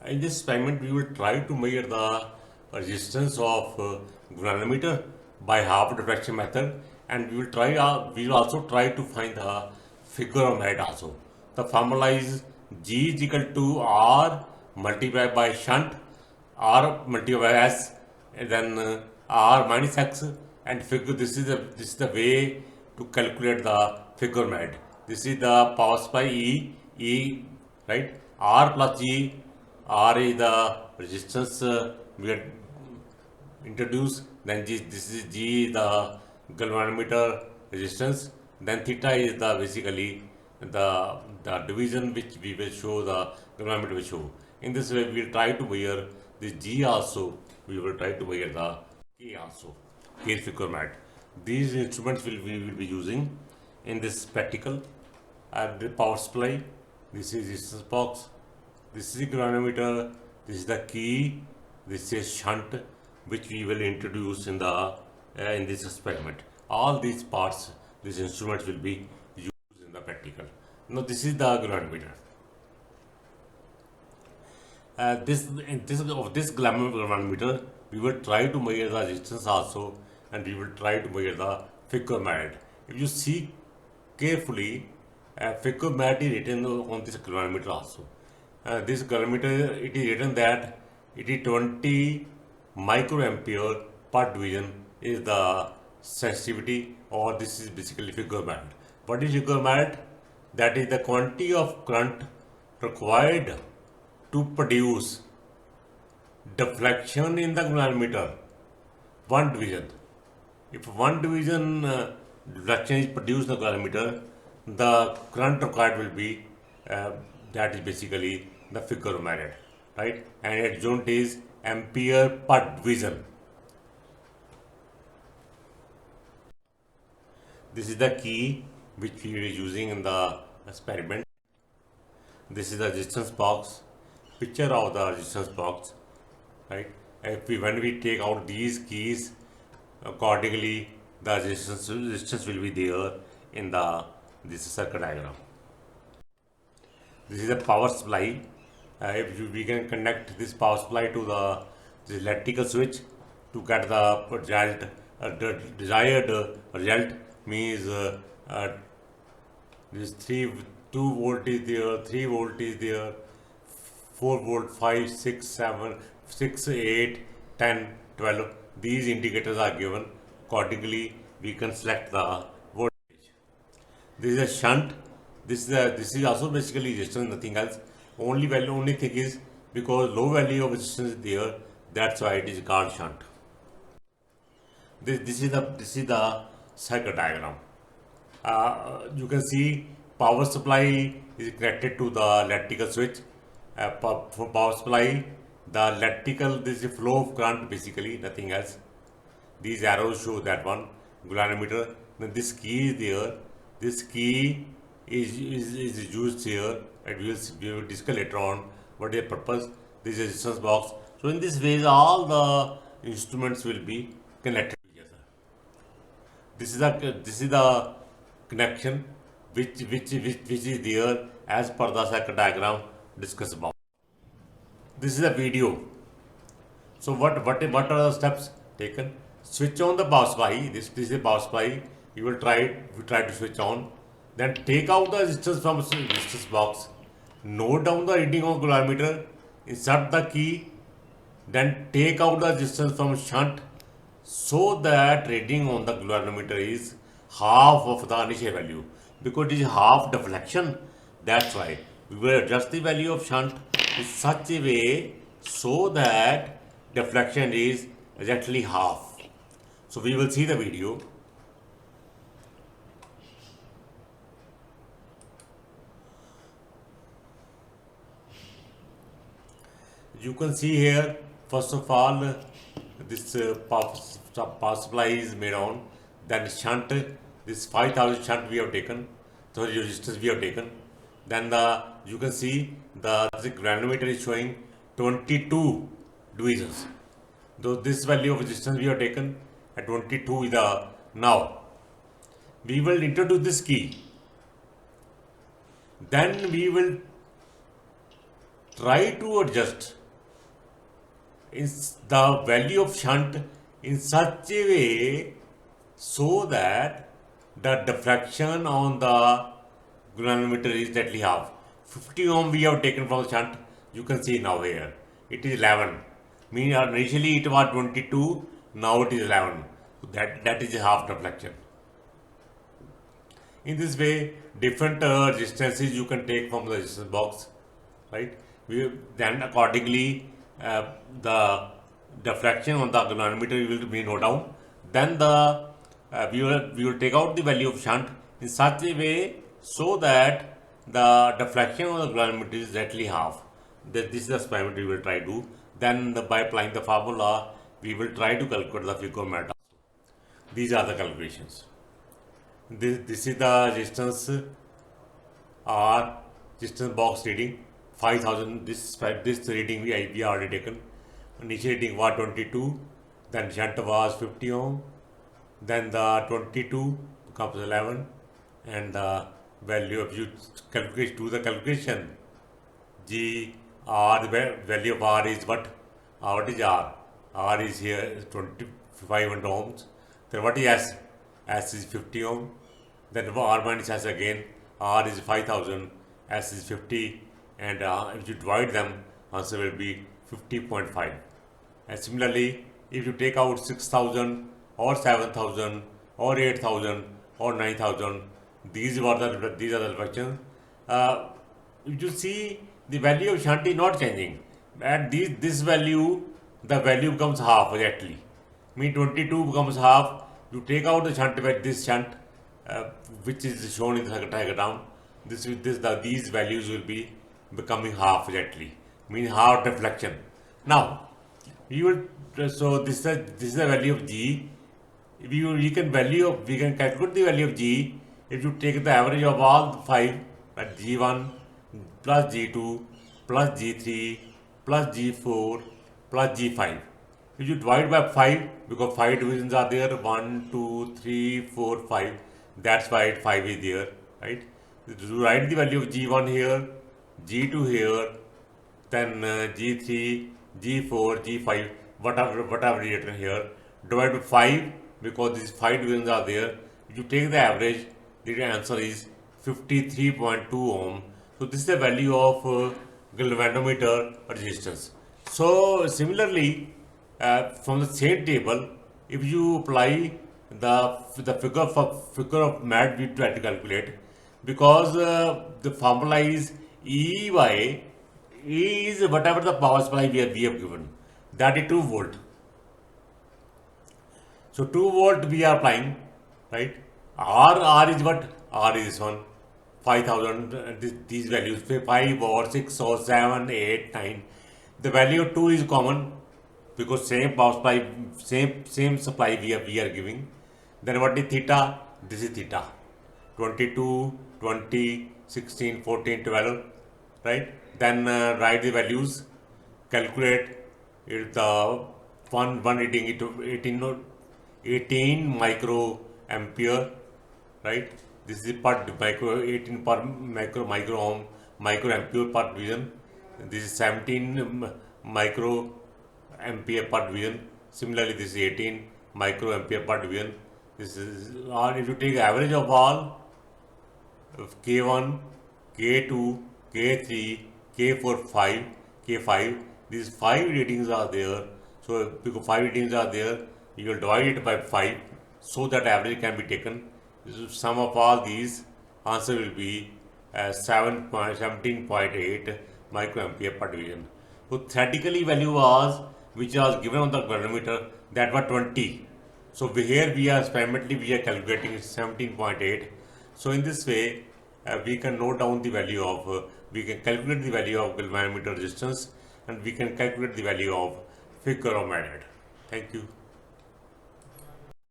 In this experiment, we will try to measure the resistance of galvanometer by half diffraction method, and we will also try to find the figure of merit also. The formula is G is equal to R multiplied by shunt, R multiplied by S, and then R minus X, and figure. This is the way to calculate the figure merit. This is the power supply E, right? R plus G. R is the resistance we had introduced. Then this is G, the galvanometer resistance. Then theta is the basically the division which we will show, the galvanometer will show. In this way, we will try to measure this G also. We will try to measure the K also. K figure mat. These instruments we will be using in this spectacle. The power supply. This is resistance box. This is galvanometer. This is the key. This is shunt, which we will introduce in this experiment. All these parts, these instruments will be used in the practical. Now this is the galvanometer. This galvanometer, we will try to measure the resistance also, and we will try to measure the figure merit. If you see carefully, figure merit is written on this galvanometer also. This galvanometer, it is written that it is 20 microampere per division is the sensitivity, or this is basically figure merit. What is figure merit? That is the quantity of current required to produce deflection in the galvanometer, one division. If one division deflection is produced in the galvanometer, the current required will be that is basically the figure merit, right? And its unit is ampere per division. This is the key which we are using in the experiment. This is the resistance box, picture of the resistance box, right? When we take out these keys, accordingly the resistance will be there in this circuit diagram. This is a power supply. We can connect this power supply to the electrical switch to get the result. The desired result means this 2 volt is there, 3 volt is there, 4 volt, 5, 6, 7, 6, 8, 10, 12. These indicators are given. Accordingly, we can select the voltage. This is a shunt. This is also basically resistance, nothing else. Only thing is, because low value of resistance is there, that's why it is called shunt. This is the circuit diagram. You can see power supply is connected to the electrical switch. For power supply, the electrical, this is flow of current, basically nothing else. These arrows show that one galvanometer. Then this key is there. This key is used here, and we will discuss later on what is the purpose. This is resistance box. So in this way, all the instruments will be connected together. This is the connection which is there as per the circuit diagram discussed about. This is a video. So what are the steps taken? Switch on the power supply. This is the power supply. We try to switch on. Then take out the resistance from resistance box. Note down the reading of galvanometer. Insert the key. Then take out the resistance from shunt, so that reading on the galvanometer is half of the initial value. Because it is half deflection, that's why we will adjust the value of shunt in such a way so that deflection is exactly half. So we will see the video. You can see here, first of all, this power supply is made on. Then shunt, this 5000 shunt we have taken, so resistance we have taken. Then you can see the galvanometer is showing 22 divisions. Though this value of resistance we have taken at 22 is the now. We will introduce this key. Then we will try to adjust the value of shunt in such a way so that the diffraction on the galvanometer is exactly half. 50 ohm we have taken from the shunt. You can see now here it is 11. Mean initially it was 22, now it is 11. So that is half deflection. In this way, different resistances you can take from the resistance box, right? Then accordingly, the diffraction on the galvanometer will be noted down. Then we will take out the value of shunt in such a way so that the deflection on the galvanometer is exactly half. This is the experiment we will try to do. Then by applying the formula, we will try to calculate the figure of merit. These are the calculations. This is the resistance R resistance box reading 5000. This reading we already taken. Initial reading was 22, then shunt was 50 ohm, then the 22 becomes 11, and the value of you calculate do the calculation. G R, the value of R is what? What is R? R is here 2500 ohms. Then what is S? S is 50 ohm. Then R minus S again. R is 5000, S is 50, and if you divide them, answer will be 50.5. And similarly, if you take out 6000 or 7000 or 8000 or 9000, these are the reflections. You see the value of shunt is not changing. At this value, the value becomes half exactly. Mean 22 becomes half. You take out the shunt with this shunt, which is shown in the diagram. These values will be becoming half exactly. Mean half deflection. Now, we will so this is the value of G. We can calculate the value of G if you take the average of all 5 at G1 plus G2 plus G3 plus G4 plus G5. If you divide by 5, because 5 divisions are there, 1, 2, 3, 4, 5, that's why 5 is there, right? You write the value of G1 here, G2 here, then G3, G4, G5, whatever written here, divide by 5, because these 5 divisions are there. If you take the average, the answer is 53.2 ohm. So this is the value of galvanometer resistance. So similarly, from the same table, if you apply the figure of merit, we try to calculate, because the formula is E by E is whatever the power supply we have given, that is 2 volt. So 2 volt we are applying, right? R is what? R is this one, 5000. These values 5 or 6 or 7, 8, 9. The value of 2 is common because same power supply, same supply we are giving. Then what is theta? This is theta. 22, 20, 16, 14, 12, right? Then write the values, calculate it. The one reading it to 18 micro ampere, right? This is per micro 18 per micro ohm micro ampere per division. This is 17 micro ampere per division. Similarly, this is 18 micro ampere per division. This is, or if you take average of all K1, K2, K3, K4, 5, K5, these 5 readings are there. So because 5 readings are there, you will divide it by 5 so that average can be taken. Sum of all these, answer will be 17.8 microampere per division. So theoretically value was, which was given on the galvanometer, that was 20. So here we are experimentally we are calculating 17.8. So in this way, we can note down the value of, we can calculate the value of galvanometer resistance, and we can calculate the value of figure of merit. Thank you.